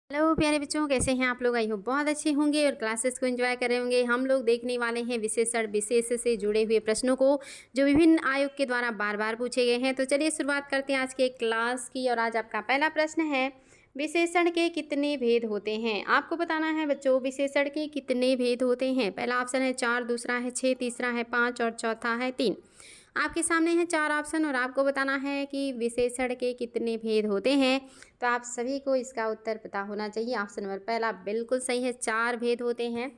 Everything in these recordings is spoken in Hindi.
हेलो प्यारे बच्चों, कैसे हैं आप लोग। आई होप बहुत अच्छे होंगे और क्लासेस को एंजॉय कर रहे होंगे। हम लोग देखने वाले हैं विशेषण विशेष से जुड़े हुए प्रश्नों को जो विभिन्न आयोग के द्वारा बार बार पूछे गए हैं। तो चलिए शुरुआत करते हैं आज के क्लास की। और आज आपका पहला प्रश्न है, विशेषण के कितने भेद होते हैं। आपको बताना है बच्चों, विशेषण के कितने भेद होते हैं। पहला ऑप्शन है 4, दूसरा है 6, तीसरा है 5 और चौथा है 3। आपके सामने है 4 ऑप्शन और आपको बताना है कि विशेषण के कितने भेद होते हैं। तो आप सभी को इसका उत्तर पता होना चाहिए। ऑप्शन नंबर पहला बिल्कुल सही है, 4 भेद होते हैं।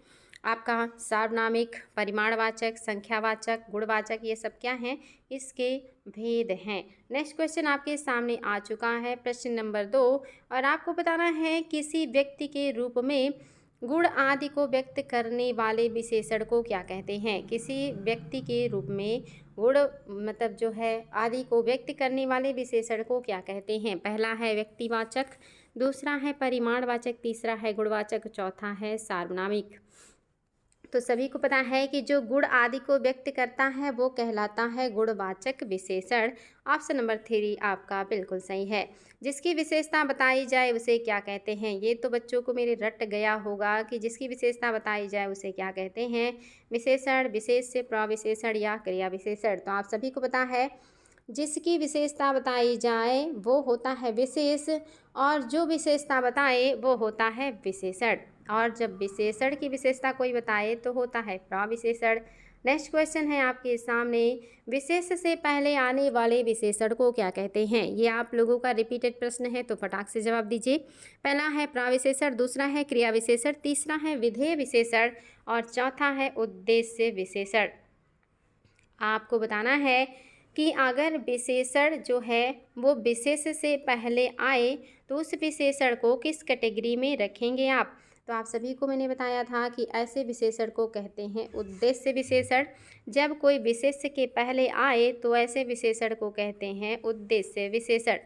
आपका सार्वनामिक, परिमाणवाचक, संख्यावाचक, गुणवाचक, ये सब क्या हैं, इसके भेद हैं। नेक्स्ट क्वेश्चन आपके सामने आ चुका है, प्रश्न नंबर 2। और आपको बताना है किसी व्यक्ति के रूप में गुण आदि को व्यक्त करने वाले विशेषण को क्या कहते हैं। किसी व्यक्ति के रूप में गुण मतलब जो है आदि को व्यक्त करने वाले विशेषण को क्या कहते हैं। पहला है व्यक्तिवाचक, दूसरा है परिमाणवाचक, तीसरा है गुणवाचक, चौथा है सार्वनामिक। तो सभी को पता है कि जो गुण आदि को व्यक्त करता है वो कहलाता है गुणवाचक विशेषण। ऑप्शन नंबर 3 आपका बिल्कुल सही है। जिसकी विशेषता बताई जाए उसे क्या कहते हैं। ये तो बच्चों को मेरे रट गया होगा कि जिसकी विशेषता बताई जाए उसे क्या कहते हैं। विशेषण, विशेष से प्रविशेषण या क्रिया विशेषण। तो आप सभी को पता है जिसकी विशेषता बताई जाए वो होता है विशेष, और जो विशेषता बताए वो होता है विशेषण। और जब विशेषण की विशेषता कोई बताए तो होता है प्रविशेषण। नेक्स्ट क्वेश्चन है आपके सामने, विशेष से पहले आने वाले विशेषण को क्या कहते हैं। ये आप लोगों का रिपीटेड प्रश्न है तो फटाक से जवाब दीजिए। पहला है प्रविशेषण, दूसरा है क्रिया विशेषण, तीसरा है विधेय विशेषण और चौथा है उद्देश्य विशेषण। आपको बताना है कि अगर विशेषण जो है वो विशेष से पहले आए तो उस विशेषण को किस कैटेगरी में रखेंगे आप। तो आप सभी को मैंने बताया था कि ऐसे विशेषण को कहते हैं उद्देश्य विशेषण। जब कोई विशेष्य के पहले आए तो ऐसे विशेषण को कहते हैं उद्देश्य विशेषण।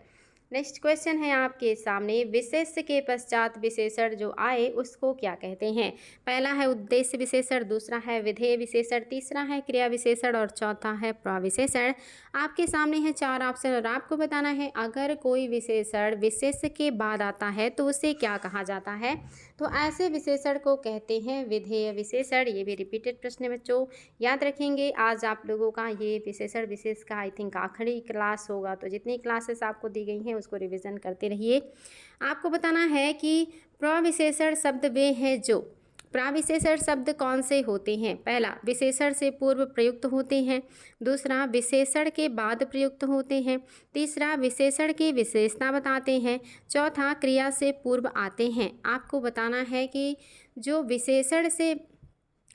नेक्स्ट क्वेश्चन है आपके सामने, विशेष्य के पश्चात विशेषण जो आए उसको क्या कहते हैं। पहला है उद्देश्य विशेषण, दूसरा है विधेय विशेषण, तीसरा है क्रिया विशेषण और चौथा है प्रविशेषण। आपके सामने है 4 ऑप्शन और आपको बताना है अगर कोई विशेषण विशेष्य के बाद आता है तो उसे क्या कहा जाता है। तो ऐसे विशेषण को कहते हैं विधेय विशेषण। ये भी रिपीटेड प्रश्न है बच्चों, याद रखेंगे। आज आप लोगों का ये विशेषण विशेष का आई थिंक आखिरी क्लास होगा, तो जितनी क्लासेस आपको दी गई हैं उसको रिवीजन करते रहिए। आपको बताना है कि प्रविशेषण शब्द वे हैं जो, प्रविशेषण शब्द कौन से होते हैं। पहला विशेषण से पूर्व प्रयुक्त होते हैं, दूसरा विशेषण के बाद प्रयुक्त होते हैं, तीसरा विशेषण की विशेषता बताते हैं, चौथा क्रिया से पूर्व आते हैं। आपको बताना है कि जो विशेषण से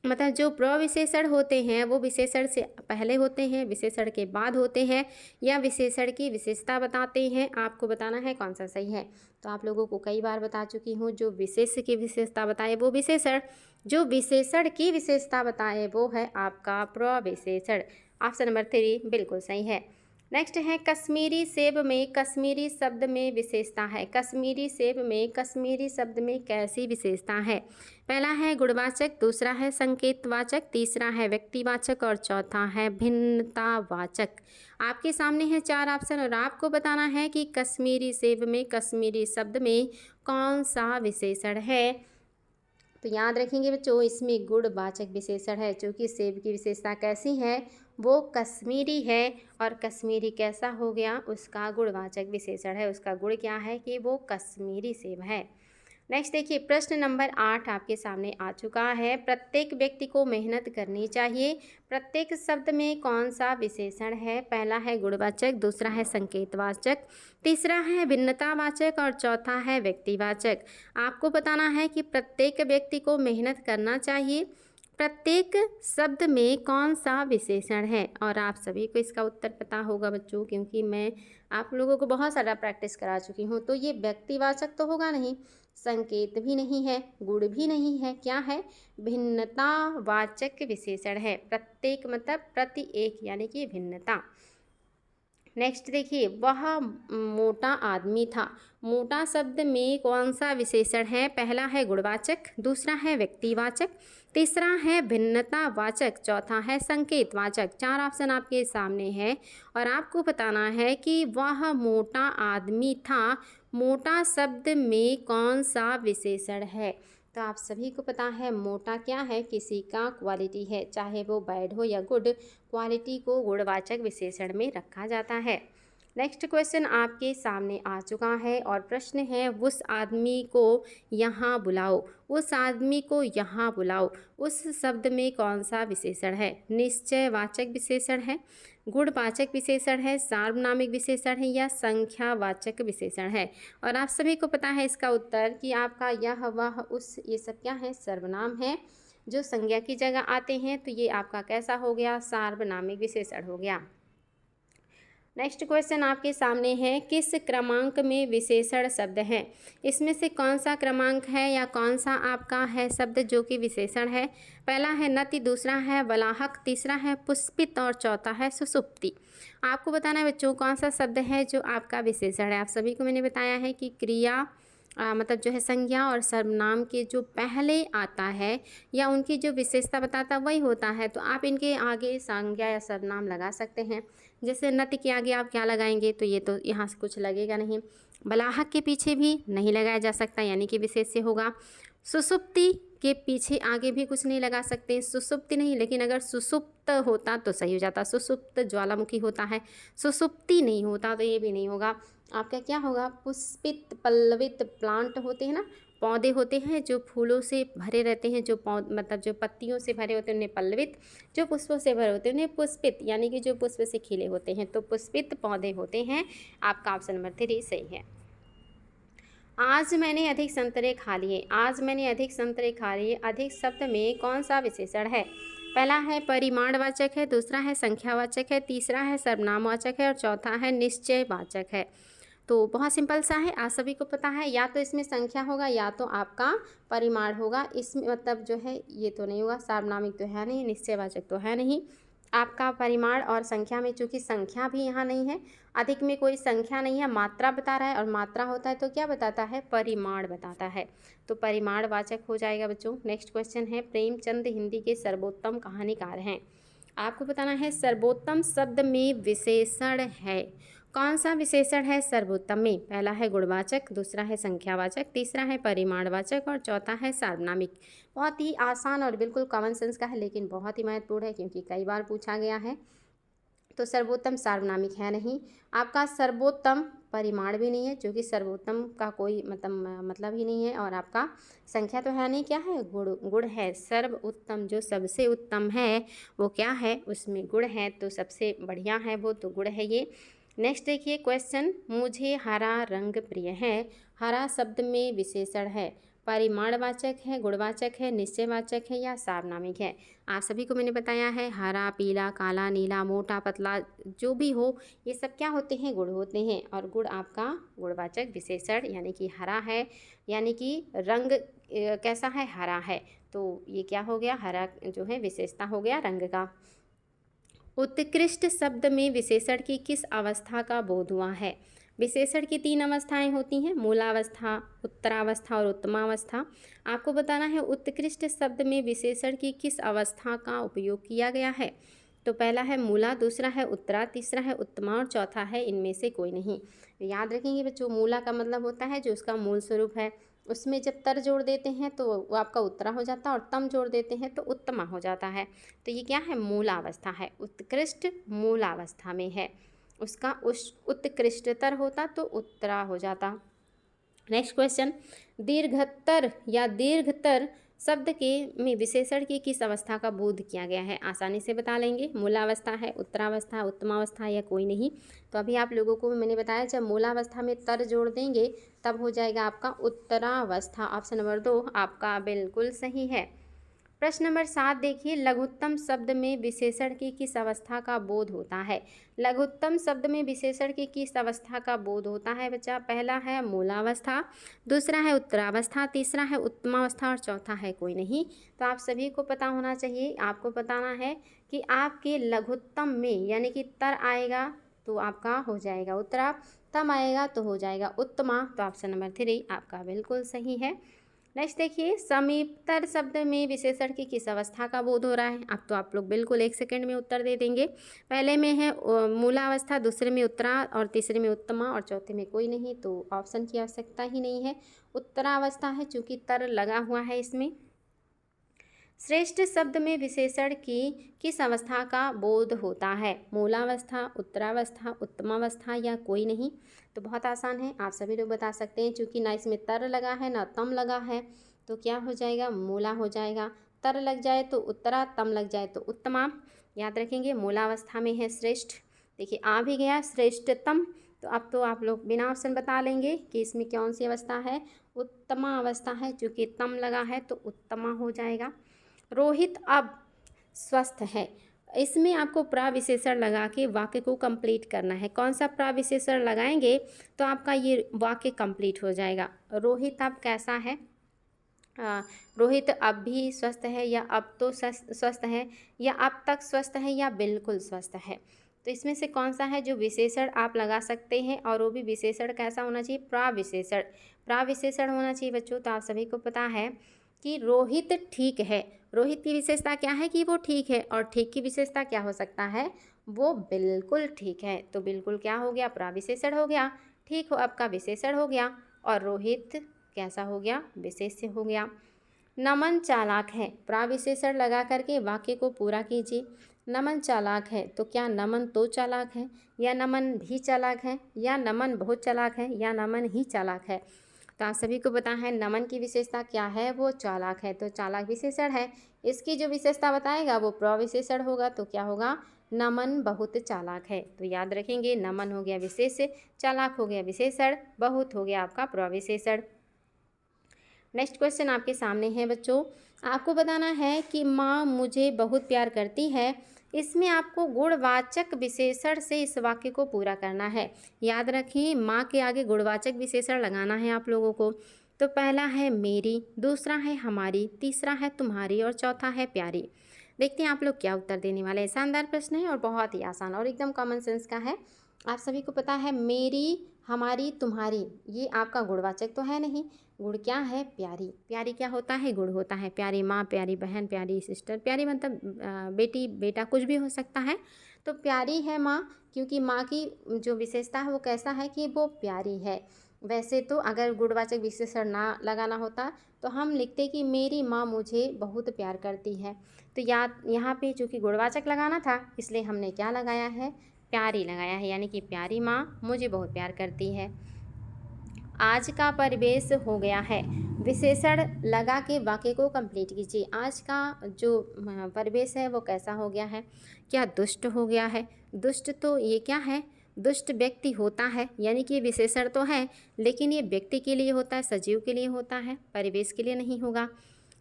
मतलब जो प्रविशेषण होते हैं वो विशेषण से पहले होते हैं, विशेषण के बाद होते हैं, या विशेषण की विशेषता बताते हैं। आपको बताना है कौन सा सही है। तो आप लोगों को कई बार बता चुकी हूँ, जो विशेष की विशेषता बताए वो विशेषण, जो विशेषण की विशेषता बताए वो है आपका प्रविशेषण। ऑप्शन नंबर 3 बिल्कुल सही है। नेक्स्ट है कश्मीरी सेब में कश्मीरी शब्द में विशेषता है। कश्मीरी सेब में कश्मीरी शब्द में कैसी विशेषता है। पहला है गुणवाचक, दूसरा है संकेतवाचक, तीसरा है व्यक्तिवाचक और चौथा है भिन्नतावाचक। आपके सामने है 4 ऑप्शन और आपको बताना है कि कश्मीरी सेब में कश्मीरी शब्द में कौन सा विशेषण है। तो याद रखेंगे बच्चों, इसमें गुणवाचक विशेषण है, क्योंकि सेब की विशेषता कैसी है, वो कश्मीरी है। और कश्मीरी कैसा हो गया, उसका गुणवाचक विशेषण है। उसका गुण क्या है कि वो कश्मीरी सेब है। नेक्स्ट देखिए, प्रश्न नंबर 8 आपके सामने आ चुका है। प्रत्येक व्यक्ति को मेहनत करनी चाहिए। प्रत्येक शब्द में कौन सा विशेषण है। पहला है गुणवाचक, दूसरा है संकेतवाचक, तीसरा है भिन्नतावाचक और चौथा है व्यक्तिवाचक। आपको बताना है कि प्रत्येक व्यक्ति को मेहनत करना चाहिए, प्रत्येक शब्द में कौन सा विशेषण है। और आप सभी को इसका उत्तर पता होगा बच्चों, क्योंकि मैं आप लोगों को बहुत सारा प्रैक्टिस करा चुकी हूँ। तो ये व्यक्तिवाचक तो होगा नहीं, संकेत भी नहीं है, गुण भी नहीं है, क्या है, भिन्नतावाचक विशेषण है। प्रत्येक मतलब प्रति एक, यानी कि भिन्नता। नेक्स्ट देखिए, वह मोटा आदमी था। मोटा शब्द में कौन सा विशेषण है। पहला है गुणवाचक, दूसरा है व्यक्तिवाचक, तीसरा है भिन्नतावाचक, चौथा है संकेतवाचक। 4 ऑप्शन आपके सामने है और आपको बताना है कि वह मोटा आदमी था मोटा शब्द में कौन सा विशेषण है? तो आप सभी को पता है मोटा क्या है, किसी का क्वालिटी है, चाहे वो बैड हो या गुड, क्वालिटी को गुणवाचक विशेषण में रखा जाता है। नेक्स्ट क्वेश्चन आपके सामने आ चुका है और प्रश्न है उस आदमी को यहाँ बुलाओ। उस आदमी को यहाँ बुलाओ, उस शब्द में कौन सा विशेषण है? निश्चयवाचक विशेषण है, गुणवाचक विशेषण है, सार्वनामिक विशेषण है या संख्यावाचक विशेषण है? और आप सभी को पता है इसका उत्तर कि आपका यह वह उस ये सब क्या है, सर्वनाम है जो संज्ञा की जगह आते हैं। तो ये आपका कैसा हो गया, सार्वनामिक विशेषण हो गया। नेक्स्ट क्वेश्चन आपके सामने है किस क्रमांक में विशेषण शब्द है? इसमें से कौन सा क्रमांक है या कौन सा आपका है शब्द जो कि विशेषण है? पहला है नति, दूसरा है बलाहक, तीसरा है पुष्पित और चौथा है सुषुप्ति। आपको बताना है बच्चों कौन सा शब्द है जो आपका विशेषण है। आप सभी को मैंने बताया है कि क्रिया मतलब जो है संज्ञा और सर्वनाम के जो पहले आता है या उनकी जो विशेषता बताता वही होता है। तो आप इनके आगे संज्ञा या सर्वनाम लगा सकते हैं। जैसे नति के आगे आप क्या लगाएंगे, तो ये तो यहाँ से कुछ लगेगा नहीं। बलाहक के पीछे भी नहीं लगाया जा सकता, यानी कि विशेष्य होगा। सुषुप्ति के पीछे आगे भी कुछ नहीं लगा सकते, सुषुप्ति नहीं, लेकिन अगर सुषुप्त होता तो सही हो जाता। सुषुप्त ज्वालामुखी होता है, सुषुप्ति नहीं होता तो ये भी नहीं होगा। आपका क्या होगा, पुष्पित पल्लवित प्लांट होते हैं ना, पौधे होते हैं जो फूलों से भरे रहते हैं, जो मतलब जो पत्तियों से भरे होते हैं उन्हें पल्लवित, जो पुष्पों से भरे होते हैं उन्हें पुष्पित, यानी कि जो पुष्प से खिले होते हैं। तो पुष्पित पौधे होते हैं। आपका ऑप्शन नंबर 3 सही है। आज मैंने अधिक संतरे खा लिए। आज मैंने अधिक संतरे खा लिए, अधिक शब्द में कौन सा विशेषण है? पहला है परिमाणवाचक है, दूसरा है संख्यावाचक है, तीसरा है सर्वनामवाचक है और चौथा है निश्चयवाचक है। तो बहुत सिंपल सा है, आप सभी को पता है, या तो इसमें संख्या होगा या तो आपका परिमाण होगा। इसमें मतलब जो है ये तो नहीं होगा, सार्वनामिक तो है नहीं, निश्चयवाचक तो है नहीं। आपका परिमाण और संख्या में चूंकि संख्या भी यहाँ नहीं है, अधिक में कोई संख्या नहीं है, मात्रा बता रहा है और मात्रा होता है तो क्या बताता है, परिमाण बताता है। तो परिमाणवाचक हो जाएगा बच्चों। नेक्स्ट क्वेश्चन है प्रेमचंद हिंदी के सर्वोत्तम कहानीकार हैं। आपको बताना है सर्वोत्तम शब्द में विशेषण है। कौन सा विशेषण है सर्वोत्तम में? पहला है गुणवाचक, दूसरा है संख्यावाचक, तीसरा है परिमाणवाचक और चौथा है सार्वनामिक। बहुत ही आसान और बिल्कुल कॉमन सेंस का है, लेकिन बहुत ही महत्वपूर्ण है क्योंकि कई बार पूछा गया है। तो सर्वोत्तम सार्वनामिक है नहीं। आपका सर्वोत्तम परिमाण भी नहीं है, क्योंकि सर्वोत्तम का कोई मतलब ही नहीं है। और आपका संख्या तो है नहीं, क्या है, गुण है। सर्वोत्तम जो सबसे उत्तम है वो क्या है, उसमें गुण है, तो सबसे बढ़िया है वो, तो गुण है ये। नेक्स्ट देखिए क्वेश्चन, मुझे हरा रंग प्रिय है। हरा शब्द में विशेषण है, परिमाणवाचक है, गुणवाचक है, निश्चयवाचक है या सार्वनामिक है? आप सभी को मैंने बताया है हरा, पीला, काला, नीला, मोटा, पतला, जो भी हो ये सब क्या होते हैं, गुण होते हैं। और गुण आपका गुणवाचक विशेषण, यानी कि हरा है, यानी कि रंग कैसा है, हरा है। तो ये क्या हो गया, हरा जो है विशेषता हो गया रंग का। उत्कृष्ट शब्द में विशेषण की किस अवस्था का बोध हुआ है? विशेषण की 3 अवस्थाएं होती हैं, मूलावस्था, उत्तरावस्था और उत्तमावस्था। आपको बताना है उत्कृष्ट शब्द में विशेषण की किस अवस्था का उपयोग किया गया है। तो पहला है मूला, दूसरा है उत्तरा, तीसरा है उत्तमा और चौथा है इनमें से कोई नहीं। याद रखेंगे बच्चों, मूला का मतलब होता है जो उसका मूल स्वरूप है, उसमें जब तर जोड़ देते हैं तो वो आपका उत्तरा हो जाता है और तम जोड़ देते हैं तो उत्तमा हो जाता है। तो ये क्या है, मूलावस्था है। उत्कृष्ट मूलावस्था में है, उसका उत्कृष्टतर होता तो उत्तरा हो जाता। नेक्स्ट क्वेश्चन, दीर्घतर या दीर्घतर शब्द के में विशेषण की किस अवस्था का बोध किया गया है? आसानी से बता लेंगे, मूलावस्था है, उत्तरावस्था, उत्तमावस्था या कोई नहीं। तो अभी आप लोगों को मैंने बताया जब मूलावस्था में तर जोड़ देंगे तब हो जाएगा आपका उत्तरावस्था। ऑप्शन नंबर 2 आपका बिल्कुल सही है। प्रश्न नंबर 7 देखिए, लघुत्तम शब्द में विशेषण की किस अवस्था का बोध होता है? लघुत्तम शब्द में विशेषण की किस अवस्था का बोध होता है बच्चा? पहला है मूलावस्था, दूसरा है उत्तरावस्था, तीसरा है उत्तमावस्था और चौथा है कोई नहीं। तो आप सभी को पता होना चाहिए, आपको बताना है कि आपके लघुत्तम में यानी कि तर आएगा तो आपका हो जाएगा उत्तरा, तम आएगा तो हो जाएगा उत्तमा। तो ऑप्शन नंबर 3 आपका बिल्कुल सही है। नेक्स्ट देखिए, समीपतर शब्द में विशेषण की किस अवस्था का बोध हो रहा है। अब तो आप लोग बिल्कुल 1 सेकंड में उत्तर दे देंगे। पहले में है मूलावस्था, दूसरे में उत्तरा और तीसरे में उत्तमा और चौथे में कोई नहीं, तो ऑप्शन की आवश्यकता ही नहीं है। उत्तरावस्था है, चूँकि तर लगा हुआ है इसमें। श्रेष्ठ शब्द में विशेषण की किस अवस्था का बोध होता है। मूलावस्था, उत्तरावस्था, उत्तमावस्था या कोई नहीं। तो बहुत आसान है, आप सभी लोग बता सकते हैं। चूँकि ना इसमें तर लगा है ना तम लगा है, तो क्या हो जाएगा, मूला हो जाएगा। तर लग जाए तो उत्तरा, तम लग जाए तो उत्तमा। याद रखेंगे, मूलावस्था में है श्रेष्ठ। देखिए आ भी गया श्रेष्ठतम, तो अब तो आप लोग बिना ऑप्शन बता लेंगे कि इसमें कौन सी अवस्था है। उत्तमा अवस्था है, चूँकि तम लगा है तो उत्तमा हो जाएगा। रोहित अब स्वस्थ है, इसमें आपको प्राविशेषण लगा के वाक्य को कंप्लीट करना है। कौन सा प्राविशेषण लगाएंगे तो आपका ये वाक्य कंप्लीट हो जाएगा। रोहित अब कैसा है, रोहित अब भी स्वस्थ है, या अब तो स्वस्थ है, या अब तक स्वस्थ है, या बिल्कुल स्वस्थ है। तो इसमें से कौन सा है जो विशेषण आप लगा सकते हैं, और वो भी विशेषण कैसा होना चाहिए, प्राविशेषण। प्राविशेषण होना चाहिए बच्चों। तो आप सभी को पता है कि रोहित ठीक है। रोहित की विशेषता क्या है कि वो ठीक है, और ठीक की विशेषता क्या हो सकता है, वो बिल्कुल ठीक है। तो बिल्कुल क्या हो गया, प्राविशेषण हो गया। ठीक हो आपका विशेषण हो गया, और रोहित कैसा हो गया, विशेष्य हो गया। नमन चालाक है, प्राविशेषण लगा करके वाक्य को पूरा कीजिए। नमन चालाक है, तो क्या नमन तो चालाक है, या नमन भी चालाक है, या नमन बहुत चालाक है, या नमन ही चालाक है। तो आप सभी को पता है नमन की विशेषता क्या है, वो चालाक है, तो चालाक विशेषण है। इसकी जो विशेषता बताएगा वो प्रविशेषण होगा, तो क्या होगा, नमन बहुत चालाक है। तो याद रखेंगे, नमन हो गया विशेष्य, चालाक हो गया विशेषण, बहुत हो गया आपका प्रविशेषण। नेक्स्ट क्वेश्चन आपके सामने है बच्चों, आपको बताना है कि माँ मुझे बहुत प्यार करती है। इसमें आपको गुणवाचक विशेषण से इस वाक्य को पूरा करना है। याद रखें, माँ के आगे गुणवाचक विशेषण लगाना है आप लोगों को। तो पहला है मेरी, दूसरा है हमारी, तीसरा है तुम्हारी और चौथा है प्यारी। देखते हैं आप लोग क्या उत्तर देने वाले हैं। शानदार प्रश्न है और बहुत ही आसान और एकदम कॉमन सेंस का है। आप सभी को पता है मेरी, हमारी, तुम्हारी, ये आपका गुणवाचक तो है नहीं। गुण क्या है, प्यारी। प्यारी क्या होता है, गुण होता है। प्यारी माँ, प्यारी बहन, प्यारी सिस्टर। प्यारी मतलब बेटी, बेटा, कुछ भी हो सकता है। तो प्यारी है माँ, क्योंकि माँ की जो विशेषता है वो कैसा है कि वो प्यारी है। वैसे तो अगर गुणवाचक विशेषण ना लगाना होता तो हम लिखते कि मेरी माँ मुझे बहुत प्यार करती है। तो याद यहाँ पे चूँकि गुणवाचक लगाना था, इसलिए हमने क्या लगाया है, प्यारी लगाया है, यानी कि प्यारी माँ मुझे बहुत प्यार करती है। आज का परिवेश हो गया है, विशेषण लगा के वाक्य को कंप्लीट कीजिए। आज का जो परिवेश है वो कैसा हो गया है, क्या दुष्ट हो गया है। दुष्ट तो ये क्या है, दुष्ट व्यक्ति होता है, यानी कि विशेषण तो है लेकिन ये व्यक्ति के लिए होता है, सजीव के लिए होता है, परिवेश के लिए नहीं होगा।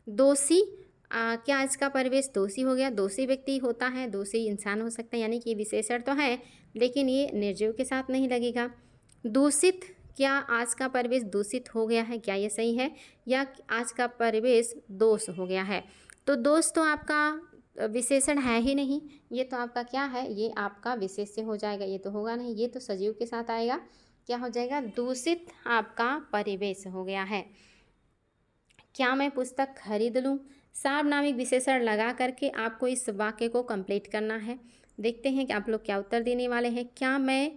दोषी, क्या आज का परिवेश दोषी हो गया। दोषी व्यक्ति होता है, दोषी इंसान हो सकता है, यानी कि विशेषण तो है लेकिन ये निर्जीव के साथ नहीं लगेगा। दूषित, क्या आज का परिवेश दूषित हो गया है, क्या ये सही है, या आज का परिवेश दोष हो गया है। तो दोष तो आपका विशेषण है ही नहीं, ये तो आपका क्या है, ये आपका विशेष्य हो जाएगा। ये तो होगा नहीं, ये तो सजीव के साथ आएगा। क्या हो जाएगा, दूषित आपका परिवेश हो गया है। क्या मैं पुस्तक खरीद लूँ, सार्वनामिक विशेषण लगा करके आपको इस वाक्य को कंप्लीट करना है। देखते हैं कि आप लोग क्या उत्तर देने वाले हैं। क्या मैं,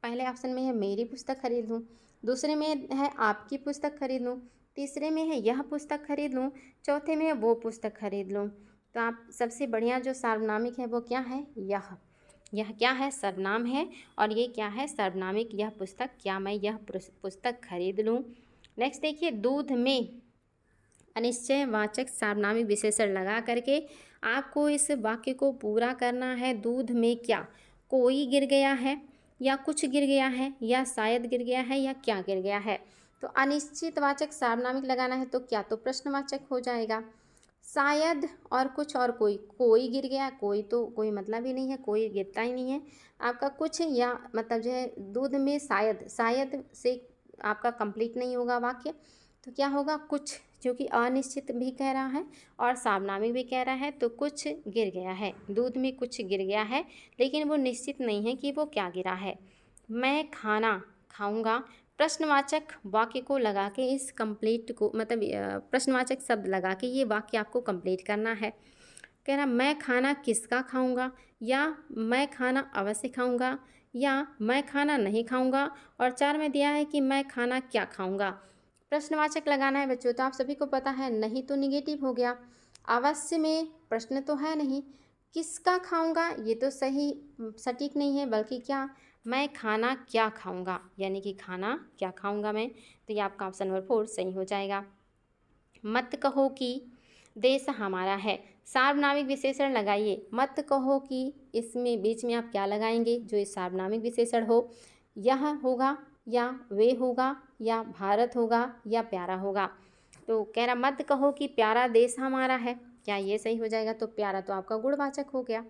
पहले ऑप्शन में है मेरी पुस्तक खरीद लूँ, दूसरे में है आपकी पुस्तक खरीद लूँ, तीसरे में है यह पुस्तक खरीद लूँ, चौथे में है वो पुस्तक खरीद लूँ। तो आप सबसे बढ़िया जो सार्वनामिक है वो क्या है, यह क्या है, सर्वनाम है, और ये क्या है, सर्वनामिक यह पुस्तक, क्या मैं यह पुस्तक खरीद लूँ। नेक्स्ट देखिए, दूध में अनिश्चय वाचक सार्वनामिक विशेषण लगा करके आपको इस वाक्य को पूरा करना है। दूध में क्या, कोई गिर गया है, या कुछ गिर गया है, या शायद गिर गया है, या क्या गिर गया है। तो अनिश्चित वाचक सार्वनामिक लगाना है तो क्या, तो प्रश्नवाचक हो जाएगा। शायद और कुछ और कोई, कोई गिर गया, कोई तो कोई मतलब ही नहीं है, कोई गिरता ही नहीं है। आपका कुछ या मतलब जो है दूध में शायद, शायद से आपका कंप्लीट नहीं होगा वाक्य। तो क्या होगा, कुछ, जो कि अनिश्चित भी कह रहा है और सार्वनामिक भी कह रहा है, तो कुछ गिर गया है। दूध में कुछ गिर गया है लेकिन वो निश्चित नहीं है कि वो क्या गिरा है। मैं खाना खाऊंगा, प्रश्नवाचक वाक्य को लगा के इस कंप्लीट को मतलब प्रश्नवाचक शब्द लगा के ये वाक्य आपको कंप्लीट करना है। कह रहा मैं खाना किसका खाऊंगा, या मैं खाना अवश्य खाऊंगा, या मैं खाना नहीं खाऊंगा, और 4 में दिया है कि मैं खाना क्या खाऊंगा। प्रश्नवाचक लगाना है बच्चों, तो आप सभी को पता है नहीं तो निगेटिव हो गया, अवश्य में प्रश्न तो है नहीं, किसका खाऊंगा ये तो सही सटीक नहीं है, बल्कि क्या मैं खाना क्या खाऊंगा, यानी कि खाना क्या खाऊंगा मैं, तो ये आपका ऑप्शन नंबर 4 सही हो जाएगा। मत कहो कि देश हमारा है, सार्वनामिक विशेषण लगाइए। मत कहो कि इसमें बीच में आप क्या लगाएंगे जो इस सार्वनामिक विशेषण हो, यह होगा, या वे होगा, या भारत होगा, या प्यारा होगा। तो कह रहा मत कहो कि प्यारा देश हमारा है, क्या ये सही हो जाएगा, तो प्यारा तो आपका गुणवाचक हो गया।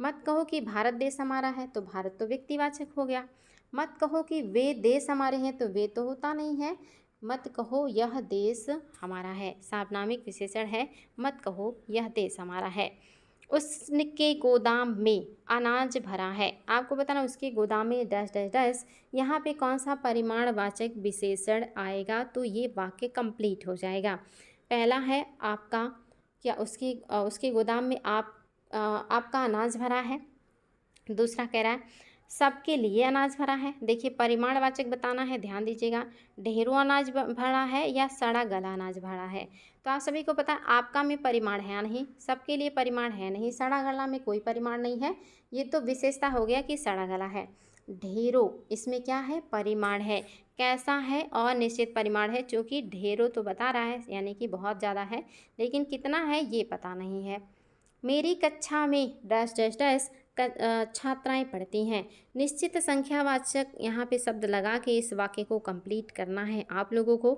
मत कहो कि भारत देश हमारा है, तो भारत तो व्यक्तिवाचक हो गया। मत कहो कि वे देश हमारे हैं, तो वे तो होता नहीं है। मत कहो यह देश हमारा है, सार्वनामिक विशेषण है, मत कहो यह देश हमारा है। उसके गोदाम में अनाज भरा है, आपको बताना उसके गोदाम में डैश डैश डैश, यहाँ पे कौन सा परिमाणवाचक विशेषण आएगा तो ये वाक्य कंप्लीट हो जाएगा। पहला है आपका क्या उसके गोदाम में आपका अनाज भरा है। दूसरा कह रहा है सबके लिए अनाज भरा है। देखिए परिमाणवाचक बताना है, ध्यान दीजिएगा, ढेरों अनाज भरा है या सड़ा गला अनाज भरा है। तो आप सभी को पता है आपका में परिमाण है नहीं, सबके लिए परिमाण है नहीं, सड़ा गला में कोई परिमाण नहीं है, ये तो विशेषता हो गया कि सड़ा गला है। ढेरों इसमें क्या है, परिमाण है, कैसा है, अनिश्चित परिमाण है, चूँकि ढेरों तो बता रहा है यानी कि बहुत ज़्यादा है, लेकिन कितना है ये पता नहीं है। मेरी कक्षा में डैश डैश डैश छात्राएं पढ़ती हैं। निश्चित संख्यावाचक यहाँ पे शब्द लगा के इस वाक्य को कंप्लीट करना है आप लोगों को।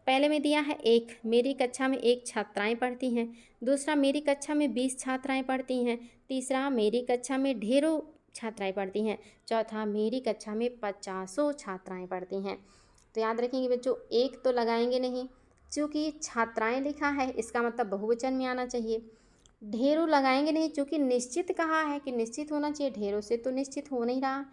पहले में दिया है एक, मेरी कक्षा में 1 छात्राएं पढ़ती हैं। दूसरा मेरी कक्षा में 20 छात्राएं पढ़ती हैं। तीसरा मेरी कक्षा में ढेरों छात्राएं पढ़ती हैं। चौथा मेरी कक्षा में 50 छात्राएं पढ़ती हैं। तो याद रखेंगे बच्चों, एक तो लगाएंगे नहीं, क्योंकि छात्राएं लिखा है इसका मतलब बहुवचन में आना चाहिए। ढेरों लगाएंगे नहीं, चूँकि निश्चित कहा है कि निश्चित होना चाहिए, ढेरों से तो निश्चित हो नहीं रहा।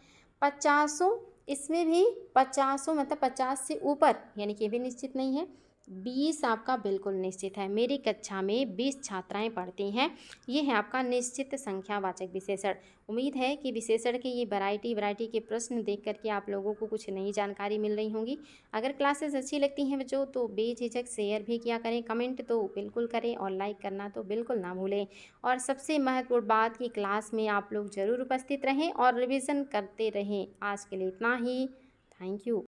50 इसमें भी 50 मतलब 50 से ऊपर, यानी कि ये भी निश्चित नहीं है। 20 आपका बिल्कुल निश्चित है, मेरी कक्षा में 20 छात्राएं पढ़ती हैं, ये है आपका निश्चित संख्यावाचक विशेषण। उम्मीद है कि विशेषण की ये वैरायटी के प्रश्न देख करके आप लोगों को कुछ नई जानकारी मिल रही होंगी। अगर क्लासेस अच्छी लगती हैं बच्चों तो बेझिझक शेयर भी किया करें, कमेंट तो बिल्कुल करें, और लाइक करना तो बिल्कुल ना भूलें। और सबसे महत्वपूर्ण बात कि क्लास में आप लोग ज़रूर उपस्थित रहें और रिवीजन करते रहें। आज के लिए इतना ही। Thank you.